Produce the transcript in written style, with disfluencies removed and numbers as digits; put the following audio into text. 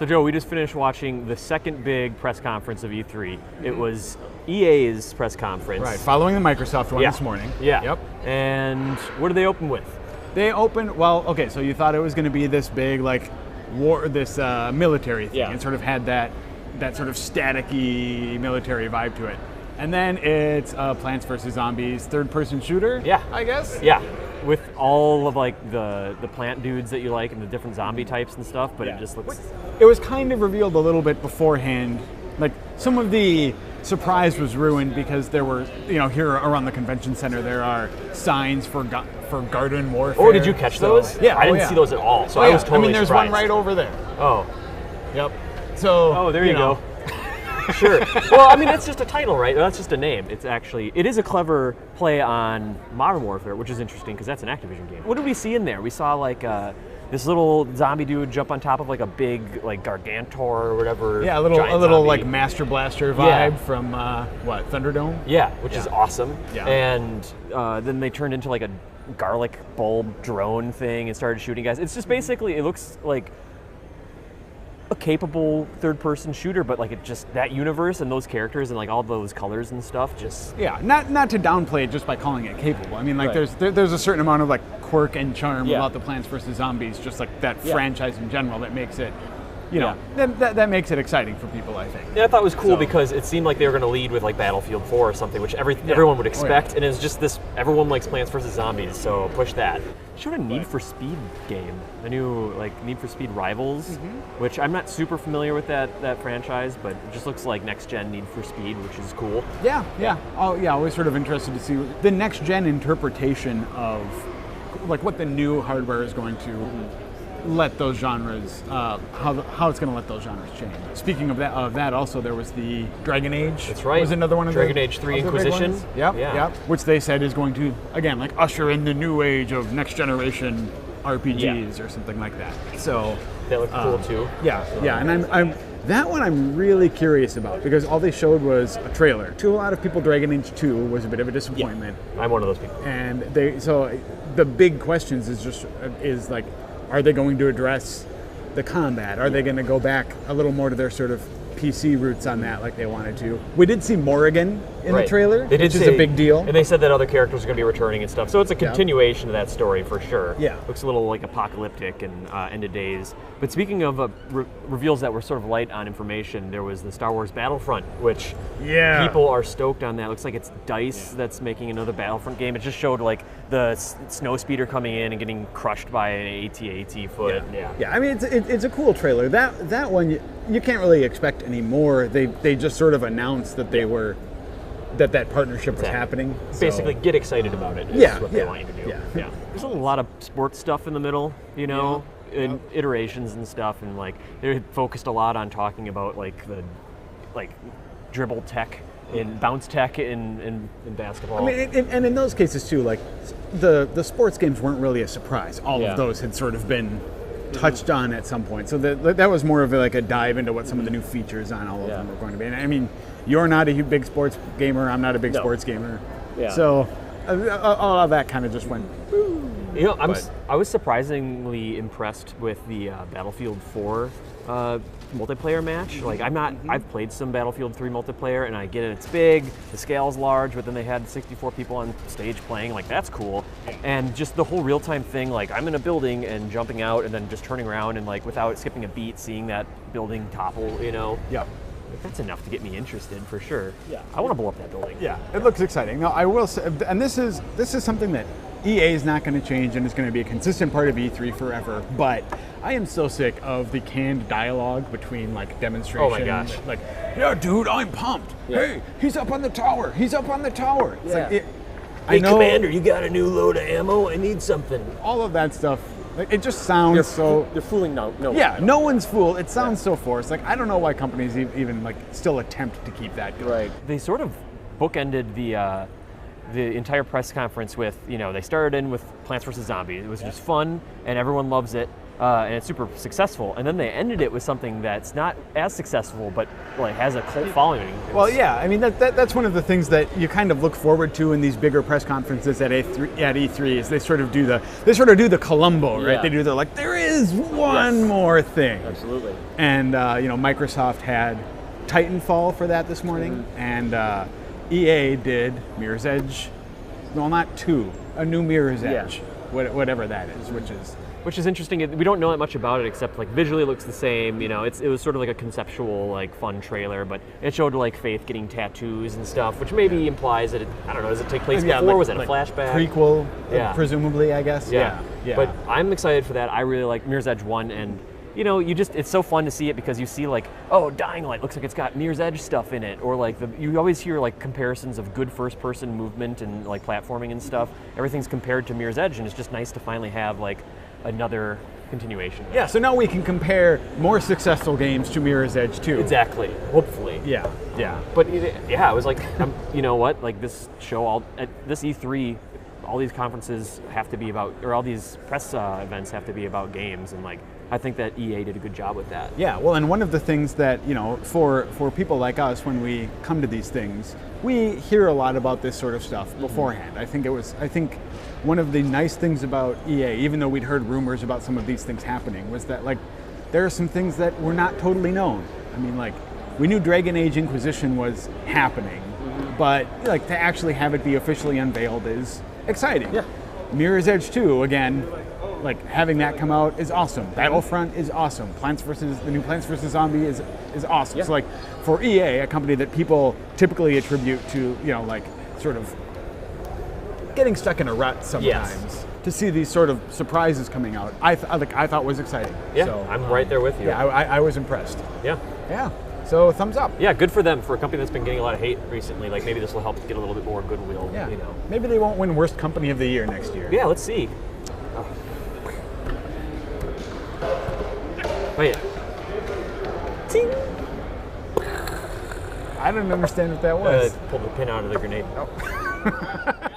So Joe, we just finished watching the second big press conference of E3. It was EA's press conference. Right, following the Microsoft one this morning. Yeah. Yep. And what did they open with? They opened, well, okay, so you thought it was going to be this big, like, war, this military thing. Yeah. It sort of had that sort of staticky military vibe to it. And then it's Plants vs. Zombies third-person shooter, I guess? Yeah, with all of like the plant dudes that you like and the different zombie types and stuff, but it just looks... It was kind of revealed a little bit beforehand. Like, some of the surprise was ruined because there were, here around the convention center, there are signs for garden warfare. Oh, did you catch those? Yeah. I didn't see those at all, so I was totally there's surprised. one right over there. Oh. Yep. So. Oh, there you go. Sure. Well, I mean, that's just a title, right? That's just a name. It is a clever play on Modern Warfare, which is interesting because that's an Activision game. What did we see in there? We saw like this little zombie dude jump on top of like a big like Gargantor or whatever. Yeah, a little like Master Blaster vibe from Thunderdome. Yeah, which is awesome. Yeah. And then they turned into like a garlic bulb drone thing and started shooting guys. It's just basically, it looks like a capable third-person shooter, but like that universe and those characters and like all those colors and stuff just... Yeah, not to downplay it just by calling it capable. I mean, like there's a certain amount of like quirk and charm about the Plants vs. Zombies, just like that franchise in general that makes it, that makes it exciting for people, I think. Yeah, I thought it was cool because it seemed like they were going to lead with like Battlefield 4 or something, which everyone would expect, and it's just this, everyone likes Plants vs. Zombies, so push that. Showed a Need for Speed game, a new like Need for Speed Rivals, which I'm not super familiar with that franchise, but it just looks like next gen Need for Speed, which is cool. Yeah. Oh yeah, always sort of interested to see the next gen interpretation of like what the new hardware is going to let those genres, how it's going to let those genres change. Speaking of that, also there was the Dragon Age. That's right. Was another one of Dragon Age 3 Inquisition. Yep. Which they said is going to, again, like usher in the new age of next generation RPGs or something like that. So that looked cool too. Yeah, and I'm that one I'm really curious about because all they showed was a trailer. To a lot of people, Dragon Age 2 was a bit of a disappointment. Yeah, I'm one of those people. And so the big questions is like, are they going to address the combat? Are they going to go back a little more to their sort of PC roots on that like they wanted to? We did see Morrigan in the trailer, which is a big deal. And they said that other characters are going to be returning and stuff. So it's a continuation of that story for sure. Yeah. Looks a little like apocalyptic and end of days. But speaking of reveals that were sort of light on information, there was the Star Wars Battlefront, which people are stoked on that. Looks like it's DICE that's making another Battlefront game. It just showed like the snow speeder coming in and getting crushed by an AT-AT foot. Yeah, I mean, it's a cool trailer. That one, you can't really expect any more. They just sort of announced that they were... that partnership was happening. Basically, get excited about it. Is what they want you to do. Yeah. There's a lot of sports stuff in the middle, and iterations and stuff, and like they focused a lot on talking about like the dribble tech and bounce tech in basketball. I mean, and in those cases too, like the sports games weren't really a surprise. All of those had sort of been touched on at some point. So that was more of like a dive into what some of the new features on all of them were going to be. And I mean, you're not a big sports gamer. I'm not a big sports gamer. Yeah. So all of that kind of just went. I was surprisingly impressed with the Battlefield 4 multiplayer match. Like I've played some Battlefield 3 multiplayer, and I get it. It's big, the scale's large, but then they had 64 people on stage playing. Like that's cool, and just the whole real-time thing. Like I'm in a building and jumping out, and then just turning around and like without skipping a beat, seeing that building topple. Yeah. That's enough to get me interested for sure. Yeah. I want to blow up that building. Yeah. It looks exciting. Now I will say, and this is something that EA is not going to change, and it's going to be a consistent part of E3 forever. But I am so sick of the canned dialogue between like demonstrations. Oh my gosh! Like, yeah, dude, I'm pumped. Yeah. Hey, he's up on the tower. He's up on the tower. It's like, hey, Commander, you got a new load of ammo? I need something. All of that stuff. Like, it just sounds they're fooling no one. Yeah, no one's fooled. It sounds so forced. Like I don't know why companies even like still attempt to keep that going. Right. They sort of bookended the entire press conference with, they started in with Plants vs. Zombies. It was just fun, and everyone loves it. and it's super successful. And then they ended it with something that's not as successful, but like has a cult following. Well, yeah, I mean that's one of the things that you kind of look forward to in these bigger press conferences at E3 is they sort of do the Columbo, right? Yeah. They do the like there is one more thing. Absolutely. And Microsoft had Titanfall for that this morning, and EA did Mirror's Edge. Well, not 2, a new Mirror's Edge, whatever that is, which is interesting. We don't know that much about it, except like visually it looks the same. You know, it was sort of like a conceptual, like fun trailer, but it showed like Faith getting tattoos and stuff, which maybe implies that I don't know. Does it take place before? Was it a flashback? Prequel, presumably, I guess. Yeah. But I'm excited for that. I really like Mirror's Edge 1, and it's so fun to see it because you see like, oh, Dying Light looks like it's got Mirror's Edge stuff in it, or like you always hear like comparisons of good first-person movement and like platforming and stuff. Everything's compared to Mirror's Edge, and it's just nice to finally have like another continuation. Yeah, so now we can compare more successful games to Mirror's Edge 2. Exactly. Hopefully. Yeah. But it was like, you know what? Like this show, at this E3, all these conferences have to be about, or all these press events have to be about games, and like I think that EA did a good job with that. Yeah, well, and one of the things that, for people like us, when we come to these things, we hear a lot about this sort of stuff beforehand. I think one of the nice things about EA, even though we'd heard rumors about some of these things happening, was that like there are some things that were not totally known. I mean, like we knew Dragon Age Inquisition was happening, but like to actually have it be officially unveiled is exciting. Yeah. Mirror's Edge 2, again, like having that come out is awesome. Battlefront is awesome. The new Plants vs. Zombie is awesome. Yeah. So like for EA, a company that people typically attribute to, like sort of getting stuck in a rut sometimes, to see these sort of surprises coming out, I thought was exciting. Yeah, so, I'm right there with you. Yeah, I was impressed. Yeah. So thumbs up. Yeah, good for them, for a company that's been getting a lot of hate recently. Like maybe this will help get a little bit more goodwill. Yeah. Maybe they won't win Worst Company of the Year next year. Yeah, let's see. Oh yeah. Ting. I didn't understand what that was. Pull the pin out of the grenade. Oh.